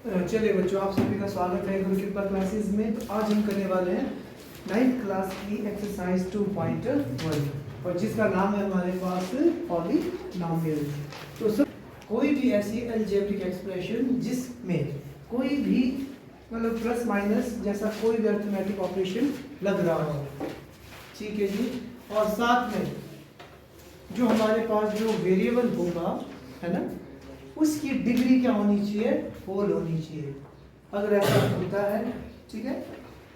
चलिए बच्चों, आप सभी का स्वागत है गुरु कृपा क्लासेस में। तो आज हम करने वाले हैं 9th क्लास की एक्सरसाइज 2.1 और जिसका नाम है हमारे पास पॉलीनॉमियल। तो सर, कोई भी ऐसी अलजेब्रिक एक्सप्रेशन जिसमें कोई भी मतलब प्लस माइनस जैसा कोई भी अरिथमेटिक ऑपरेशन लग रहा हो, ठीक है जी। और साथ में जो हमारे पास जो वेरिएबल होगा, है ना, उसकी डिग्री क्या होनी चाहिए? होल होनी चाहिए। अगर ऐसा होता है, ठीक है,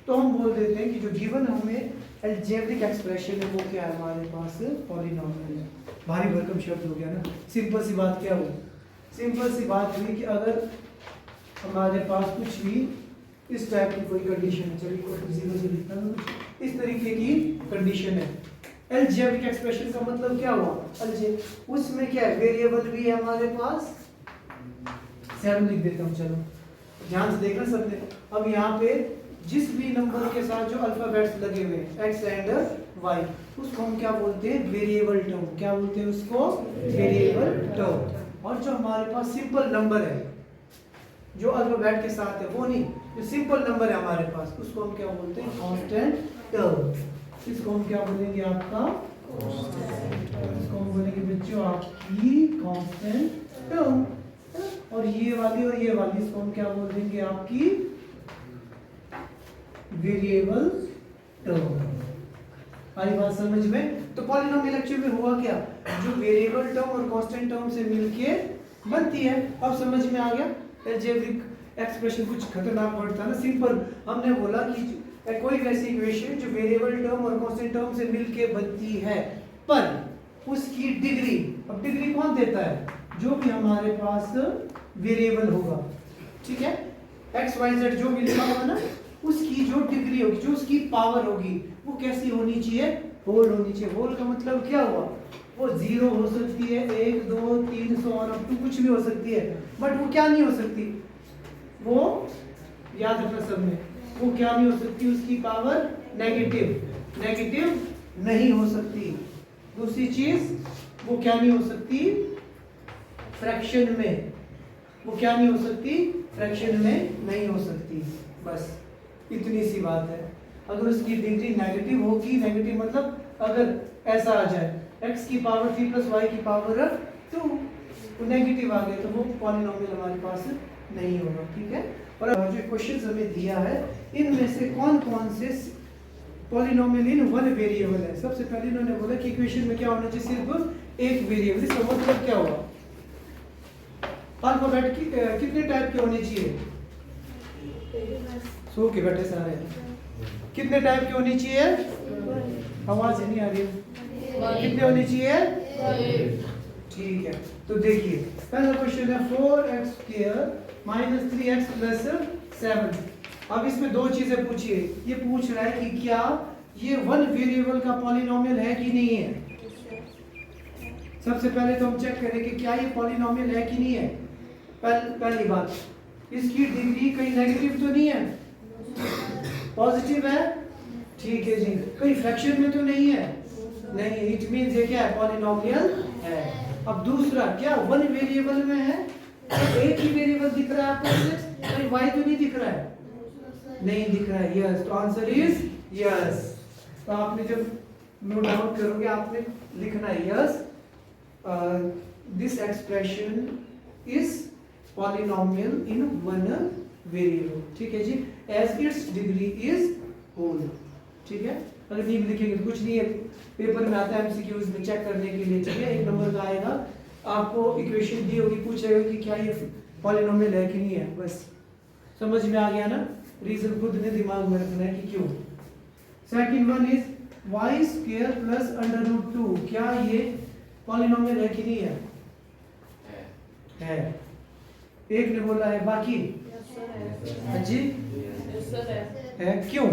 तो हम बोल देते हैं कि जो गिवन हमें अलजेब्रिक एक्सप्रेशन है वो क्या है? हमारे पास पॉलीनॉमियल है। भारी भरकम शब्द हो गया ना। सिंपल सी बात क्या हुई? सिंपल सी बात हुई कि अगर हमारे पास कुछ भी इस टाइप की कोई कंडीशन है, चलिए जीरो से लिखता हूं, इस तरीके की कंडीशन है, अलजेब्रिक एक्सप्रेशन का मतलब क्या हुआ? उसमें क्या है? वेरिएबल भी है हमारे पास। 7 लिख देता हूँ, चलो ध्यान से देखना सबने। अब यहाँ पे जिस भी नंबर के साथ जो अल्फाबेट्स लगे हुए हैं x एंड y, उसको हम क्या बोलते हैं? Variable term. क्या बोलते हैं उसको? Variable term. और जो हमारे पास सिंपल नंबर है जो अल्फाबेट के साथ है वो नहीं, जो सिंपल नंबर है हमारे पास, उसको हम क्या बोलते हैं? Constant term. इसको हम क्या बोलेंगे? आपका इसको हम बोलेंगे बच्चों आपकी कांस्टेंट टर्म। और ये वाली इसको हम क्या बोल देंगे? आपकी वेरिएबल टर्म। आई बात समझ में? तो पॉलिनोमियल एक्चुअली में हुआ क्या? जो वेरिएबल टर्म और कांस्टेंट टर्म से मिलके बनती है। अब समझ में आ गया? अलजेब्रिक एक्सप्रेशन कुछ खतरनाक वर्ड था ना। सिंपल हमने बोला कि कोई वैसी इक्वेशन जो वेरिएबल टर्म और कांस्टेंट टर्म से मिलके बनती है, पर उसकी डिग्री, अब डिग्री कौन देता है? जो भी हमारे पास वेरिएबल होगा, ठीक है, एक्स वाई जेड जो भी लिखा होगा ना, उसकी जो डिग्री होगी, जो उसकी पावर होगी, वो कैसी होनी चाहिए? होल होनी चाहिए। होल का मतलब क्या हुआ? वो 0 हो सकती है, 1 2 300 और अप टू कुछ भी हो सकती है, बट वो क्या नहीं हो सकती? वो याद रखना सबने, वो क्या नहीं हो सकती? उसकी पावर नेगेटिव नहीं हो सकती। दूसरी चीज, वो क्या नहीं हो सकती? फ्रैक्शन में। वो क्या नहीं हो सकती? फ्रैक्शन में नहीं हो सकती। बस इतनी सी बात है। अगर उसकी डिग्री नेगेटिव होगी, नेगेटिव मतलब अगर ऐसा आ जाए x की पावर 3 प्लस y की पावर 2, वो नेगेटिव आ गया तो वो पॉलिनोमियल हमारे पास नहीं होगा, ठीक है। और जो क्वेश्चन हमें दिया है, इनमें से कौन कौन से पॉलिनोमियल इन वन वेरिएबल है? सबसे पहले इन्होंने बोला कि इक्वेशन में क्या होना चाहिए? सिर्फ एक वेरिएबल। इसका मतलब क्या हुआ? अल्फाबेट की कितने टाइप के होने चाहिए? सो के बेटे सारे कितने टाइप के होनी चाहिए? आवाज नहीं आ रही। कितने होनी चाहिए? ठीक है। तो देखिए पहला क्वेश्चन है 4x² - 3x + 7। अब इसमें दो चीजें पूछिए। ये पूछ रहा है कि क्या ये वन वेरिएबल का पॉलिनोमियल है कि नहीं है। सबसे पहले तो हम चेक करें कि क्या ये पॉलिनोमियल है कि नहीं है। पहली बात, इसकी डिग्री कहीं नेगेटिव तो नहीं है, पॉजिटिव है, ठीक है जी। कहीं फ्रैक्शन में तो नहीं है, नहीं, इट मींस ये क्या है? पॉलिनोमियल है। अब दूसरा, क्या वन वेरिएबल में है? एक ही वेरिएबल दिख रहा है आपको, कहीं y तो नहीं दिख रहा है? नहीं दिख रहा है, यस। तो आंसर इज यस। तो आपने जब नोट डाउन करोगे आपने लिखना है yes, this expression is polynomial in one variable, ठीक है जी, as its degree is whole, ठीक है। अगर नहीं लिखेंगे तो कुछ नहीं है, पेपर में आता है एमसीक्यूज में चेक करने के लिए, ठीक है। 1 नंबर का आएगा, आपको इक्वेशन दी होगी, पूछेगा कि क्या ये पॉलिनोमियल है कि नहीं है। बस समझ में आ गया ना। रीजन खुद ने दिमाग में रखना है कि क्यों। Second one is y² + √2। क्या ये पॉलिनोमियल है कि नहीं है? है। एक ने बोला है, बाकी हाँ जी है। क्यों?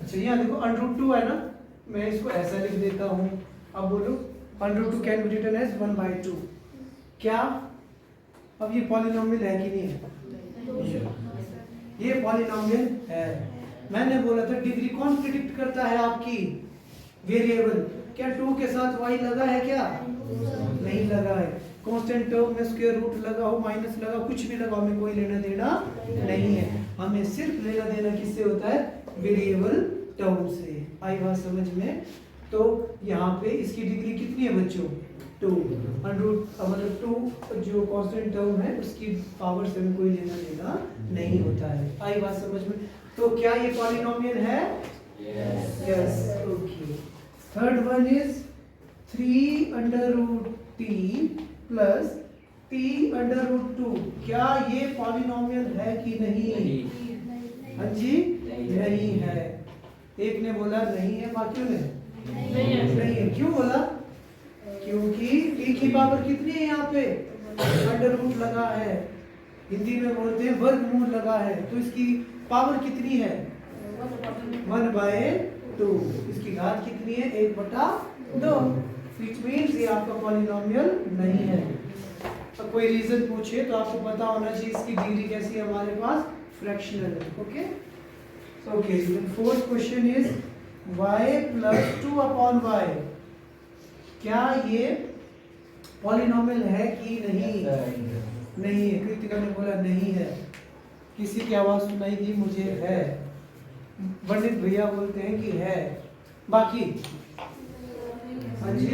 अच्छा यहाँ देखो √2 है ना, मैं इसको ऐसा लिख देता हूँ। अब बोलो √2 कैन बी रिटन एज 1/2। क्या अब ये पॉलिनोमियल है कि नहीं है? ये पॉलिनोमियल है। मैंने बोला था डिग्री कौन प्रिडिक्ट करता है? आपकी वेरिएबल। क्या 2 के साथ y लगा है क्या? नहीं लगा है। कांस्टेंट टर्म में स्क्वायर रूट लगा हो, माइनस लगा, कुछ भी लगा, हमें कोई लेना देना नहीं है। हमें सिर्फ लेना देना किससे होता है? वेरिएबल टर्म से। आई बात समझ में? तो यहाँ पे इसकी डिग्री कितनी है बच्चों? 2 मतलब 2 जो कांस्टेंट टर्म है उसकी पावर से हमें कोई लेना देना नहीं होता है। आई बात समझ में? तो क्या ये पॉलिनोमियल है? Yes. Okay. Third one is 3√t plus t√2। क्या ये पॉलिनोमियल है कि नहीं? हाँ जी, नहीं है। एक ने बोला नहीं है, बाकियों ने नहीं है। क्यों बोला? क्योंकि t की पावर कितनी है यहाँ पे? अंडर रूट लगा है, हिंदी में बोलते हैं वर्गमूल लगा है, तो इसकी पावर कितनी है? 1/2। इसकी घात कितनी है? 1/2। व्हिच मींस ये आपका पॉलिनोमियल नहीं है। तो कोई रीजन पूछे तो आपको पता होना चाहिए इसकी डिग्री कैसी है हमारे पास? फ्रैक्शनल है। Okay. Okay, fourth question is y + 2/y। क्या ये पॉलिनोमियल है कि नहीं? नहीं है। कृतिका ने बोला नहीं है। किसी की आवाज सुनाई दी मुझे? है। पंडित भैया बोलते हैं कि है। बाकी हाँ जी,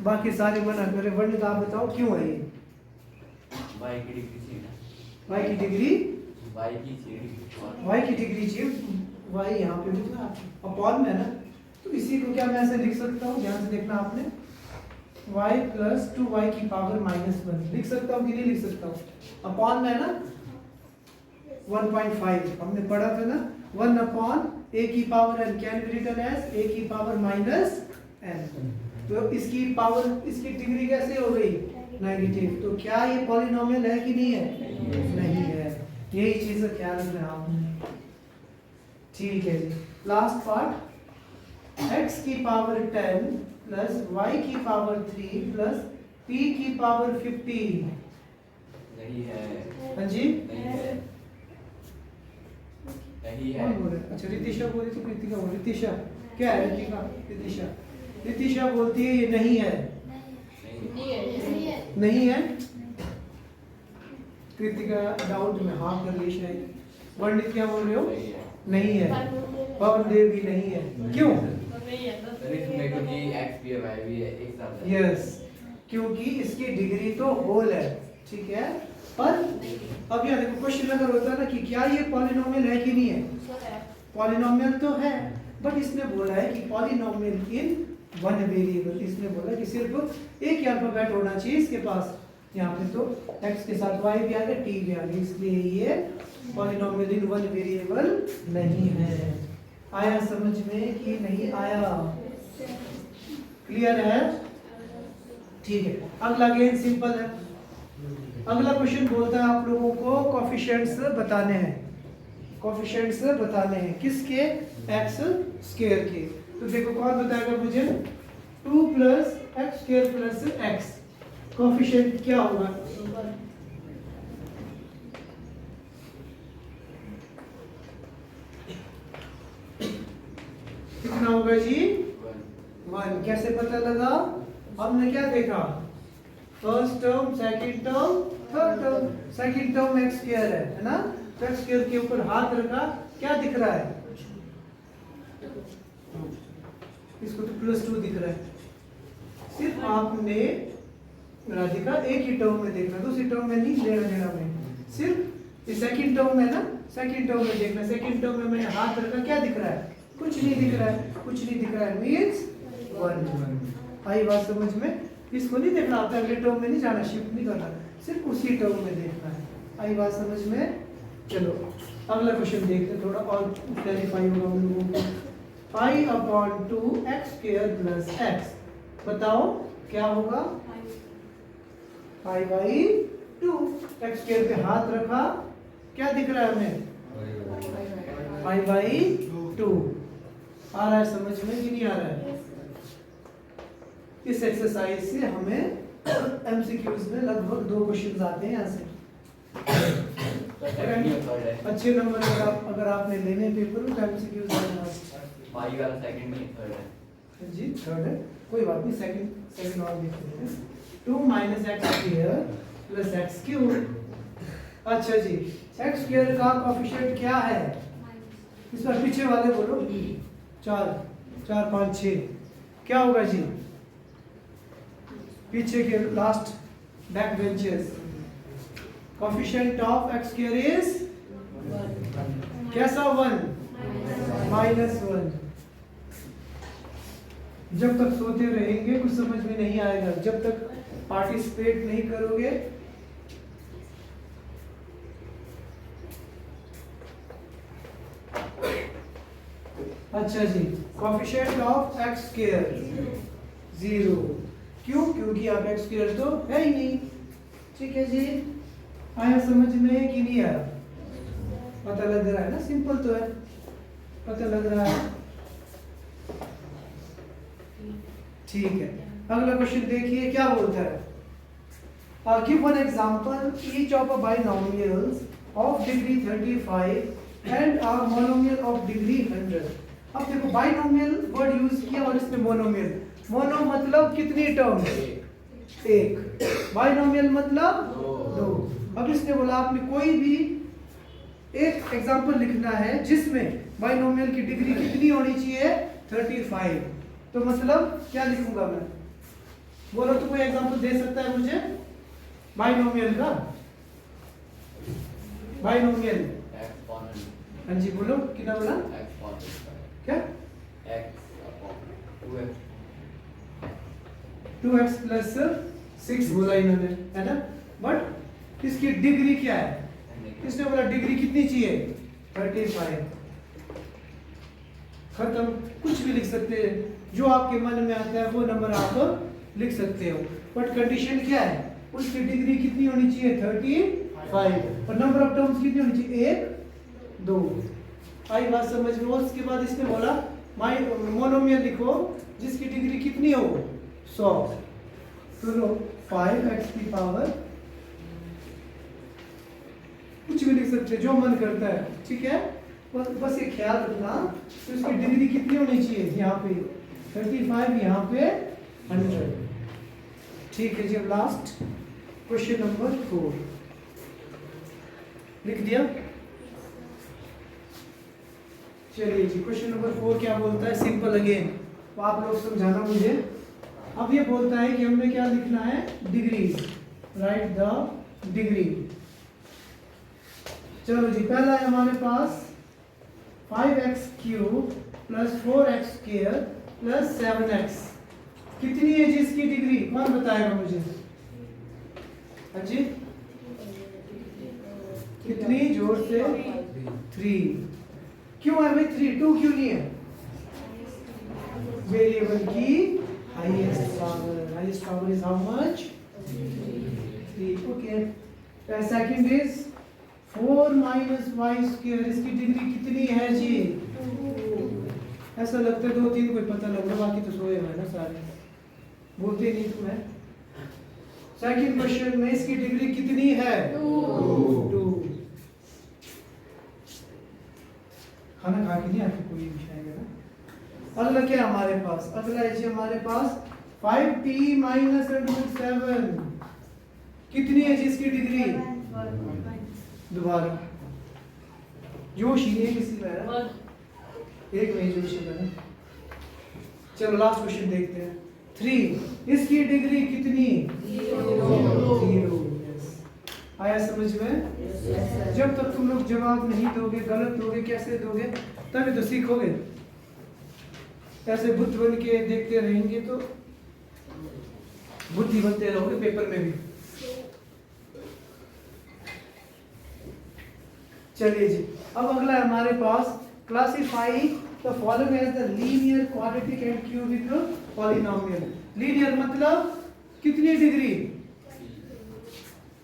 बाकी सारे मना करे। पंडित आप बताओ क्यों है ये? y की डिग्री y की डिग्री y की डिग्री चाहिए। y यहाँ पे लिख रहा अपॉन में है ना, तो इसी को क्या मैं ऐसे लिख सकता हूँ? ध्यान से देखना आपने, y + 2y की पावर -1 लिख सकता हूँ कि नहीं लिख सकता हूँ? अपॉन में है ना, 1.5 हमने पढ़ा था ना, 1/a की power n can be written as a की पावर -n। तो इसकी पावर, इसकी डिग्री कैसे हो गई? नेगेटिव। तो क्या ये पॉलिनोमियल है कि नहीं है? नहीं है। यही चीज का ख्याल रखना आपने। ठीक है जी। लास्ट पार्ट, x की पावर 10 प्लस y की पावर 3 प्लस p की पावर 15। नहीं है। हाँ जी, नहीं है। नहीं है। कौन बोल रहा है? अच्छा, रितिशा बोल रही थी। कृतिका बोल, रितिशा क्या है? रितिशा बोलती है ये नहीं है। नहीं है। कृतिका डाउट में हाँ कर रही शायद। पंडित क्या बोल रहे हो? नहीं है। पवन देव भी नहीं है। क्यों? x भी है y भी है एक साथ है। यस, क्योंकि इसकी डिग्री तो होल है। ठीक है, पर अब यहाँ देखो क्वेश्चन अगर होता ना कि क्या ये पॉलिनोमियल है कि नहीं है? पॉलिनोमियल तो है, बट इसने बोला है कि पॉलिनोमियल इन वन वेरिएबल। इसने बोला कि सिर्फ एक ही अल्फाबेट होना चाहिए इसके पास। यहाँ पे तो x के साथ y भी आ गया, t भी आ गया, इसलिए ये पॉलिनोमियल इन वन वेरिएबल नहीं है। आया समझ में कि नहीं आया? क्लियर है? ठीक है। अगला अगेन सिंपल है। अगला क्वेश्चन बोलता है आप लोगों को कोफिशिएंट्स बताने हैं। कोफिशिएंट्स बताने हैं किसके? x स्क्वायर के। तो देखो कौन बताएगा मुझे? 2 + x² + x। कोफिशिएंट क्या होगा? कितना होगा जी? 1। कैसे पता लगा? हमने क्या देखा? First term, second term, third term. Second term x² है ना, तो x² के ऊपर हाथ रखा, क्या दिख रहा है? इसको तो +2 दिख रहा है। सिर्फ आपने राधिका एक ही टर्म में देखना, दूसरी टर्म में नहीं लेना देना में। सिर्फ ये सेकंड टर्म में ना, सेकंड टर्म में देखना। सेकंड टर्म में मैंने हाथ रखा, क्या दिख रहा है? कुछ नहीं दिख रहा है। कुछ नहीं दिख रहा है मींस 1। आई बात समझ में? इसको नहीं देखना आपने, अगले टर्म में नहीं जाना, शिफ्ट नहीं करना, सिर्फ उसी टर्म में देखना है। आई बात समझ में? चलो अगला क्वेश्चन देखते हैं, थोड़ा और क्लैरिफाई होगा हम लोगों को। 5/2 x² + x। बताओ क्या होगा? 5/2। x² पे हाथ रखा, क्या दिख रहा है हमें? 5/2। आ रहा है समझ में कि नहीं आ रहा है? इस एक्सरसाइज से हमें एमसीक्यूज में लगभग 2 क्वेश्चन आते हैं यहाँ से। अच्छे नंबर अगर आपने लेने पेपर में तो एमसीक्यूज आएगा। y वाला सेकंड नहीं थर्ड है जी थर्ड है। कोई बात नहीं, सेकंड और देखते हैं। 2 minus x square plus x cube. अच्छा जी, एक्स स्क्वायर का कोएफिशिएंट क्या है? इस बार पीछे वाले बोलो। 4 4 5 6 क्या होगा जी? पीछे के last back benches, coefficient of x square is कैसा? 1 -1। जब तक सोते रहेंगे कुछ समझ में नहीं आएगा, जब तक पार्टिसिपेट नहीं करोगे। अच्छा जी, कोएफिशिएंट ऑफ एक्स स्क्वायर 0। क्यों? क्योंकि आप एक्स स्क्वायर तो है ही नहीं। ठीक है जी, आया समझ में कि नहीं आया? पता लग रहा है ना, सिंपल तो है, पता लग रहा है। ठीक है, अगला क्वेश्चन देखिए क्या बोलता है। Give one example each of a binomials of degree 35 and a monomial of degree 100। अब देखो बाइनोमियल वर्ड यूज किया और इसमें मोनोमियल। मोनो मतलब कितनी टर्म? एक। बाइनोमियल मतलब 2। अब इसने बोला आपने कोई भी एक एग्जांपल लिखना है जिसमें बाइनोमियल की डिग्री कितनी होनी चाहिए? 35। तो मतलब क्या लिखूंगा मैं? बोलो तो कोई एग्जांपल दे सकता है मुझे बाइनोमियल का? Binomial exponent. हाँ जी बोलो, कितना बोला? एक्सपोनेंट क्या? x 2x प्लस 6 बोला इन्होंने, है ना? बट इसकी डिग्री क्या है? इसने बोला डिग्री कितनी चाहिए? 35। खत्म। कुछ भी लिख सकते हैं, जो आपके मन में आता है वो नंबर आप लिख सकते हो। बट कंडीशन क्या है? उसकी डिग्री कितनी होनी चाहिए? 35। और नंबर ऑफ टर्म्स कितनी होनी चाहिए? 1 2। आई बात समझ में? उसके बाद इसने बोला मोनोमियल लिखो जिसकी डिग्री कितनी हो? 100। तो लो 5x की पावर, कुछ भी लिख सकते हैं जो मन करता है। ठीक है, बस ये ख्याल रखना तो इसकी डिग्री कितनी होनी चाहिए? यहाँ पे 35, यहाँ पे 100। ठीक है जी, अब लास्ट क्वेश्चन नंबर 4 लिख दिया। चलिए जी, क्वेश्चन नंबर 4 क्या बोलता है? सिंपल अगेन, तो आप लोग समझाना मुझे। अब ये बोलता है कि हमने क्या लिखना है? डिग्री। Right the degree. चलो जी, पहला है हमारे पास 5x cube plus 4x square plus 7x। कितनी है जी इसकी डिग्री? कौन बताएगा मुझे? हाँ जी, कितनी? जोर से 3। क्यों है भाई 3? 2 क्यों नहीं है? वेरिएबल की highest power. Highest power is how much? 3। Okay. Second is 4 minus Y square. इसकी डिग्री कितनी है जी? ऐसा लगता है 2 3 कोई पता लग रहा, बाकी तो सोए हुए ना सारे, बोलते नहीं तुम्हें। सेकंड क्वेश्चन में इसकी डिग्री कितनी है? 2। खाना खा के नहीं आके कोई पूछाएगा ना। अगला क्या हमारे पास? अगला है जी हमारे पास 5t माइनस √7। कितनी है जी इसकी डिग्री? दोबारा जोश ही नहीं किसी में, एक में जोश है। चलो लास्ट क्वेश्चन देखते हैं। 3, इसकी डिग्री कितनी? 0। आया समझ में? जब तक तुम लोग जवाब नहीं दोगे, गलत दोगे, कैसे दोगे, तभी तो सीखोगे। ऐसे बुद्ध बन के देखते रहेंगे तो बुद्धि बनते रहोगे पेपर में भी। चलिए जी, अब अगला है हमारे पास classify the following as the linear quadratic and cubic polynomial. Linear मतलब कितनी डिग्री?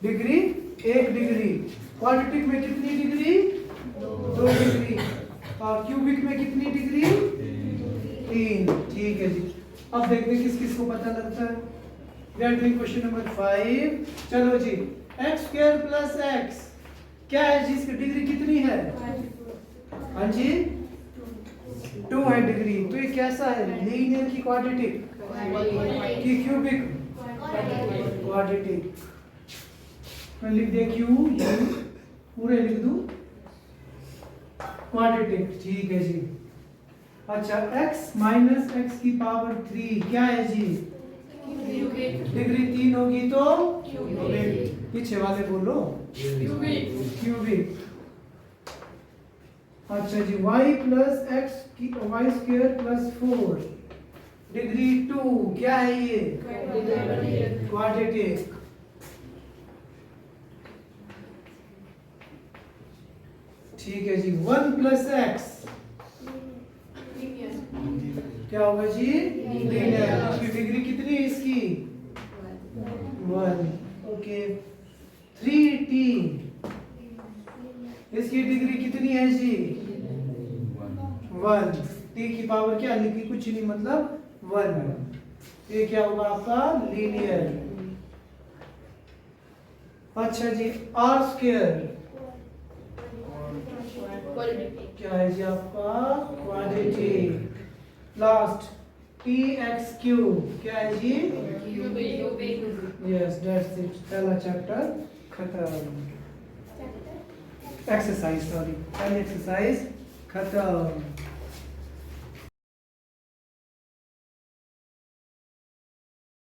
Degree 1 degree. क्वाड्रेटिक में कितनी डिग्री? 2 डिग्री। और क्यूबिक में कितनी डिग्री? 3। ठीक है जी, अब देखते हैं किस किस को पता लगता है। We are doing question number 5। चलो जी, x स्क्वायर प्लस x क्या है जी? इसकी डिग्री कितनी है? हाँ जी 2 है डिग्री। तो ये कैसा है? लीनियर की क्वाड्रेटिक? की क्यूबिक क्वाड्रेटिक मैं लिख दे क्यू यू पूरे लिख दूं क्वाड्रेटिक ठीक है जी। अच्छा x माइनस एक्स की पावर 3 क्या है जी डिग्री 3 होगी तो क्यूबिक पीछे वाले बोलो क्यूबिक। अच्छा जी y प्लस एक्स की वाई स्क्वायर प्लस 4 डिग्री 2 क्या है ये क्वाड्रेटिक। ठीक है जी 1 प्लस एक्स क्या होगा जी लीनियर इसकी डिग्री कितनी है इसकी 1 ओके 3t इसकी डिग्री कितनी है जी 1 t की पावर क्या लिखी कुछ नहीं मतलब 1 ये क्या होगा आपका लीनियर। अच्छा जी r स्क्वायर क्या है जी आपका quadratic. Last T x cube क्या है जी यस दैट्स इट पहला चैप्टर खत्म एक्सरसाइज सॉरी पहली एक्सरसाइज खत्म।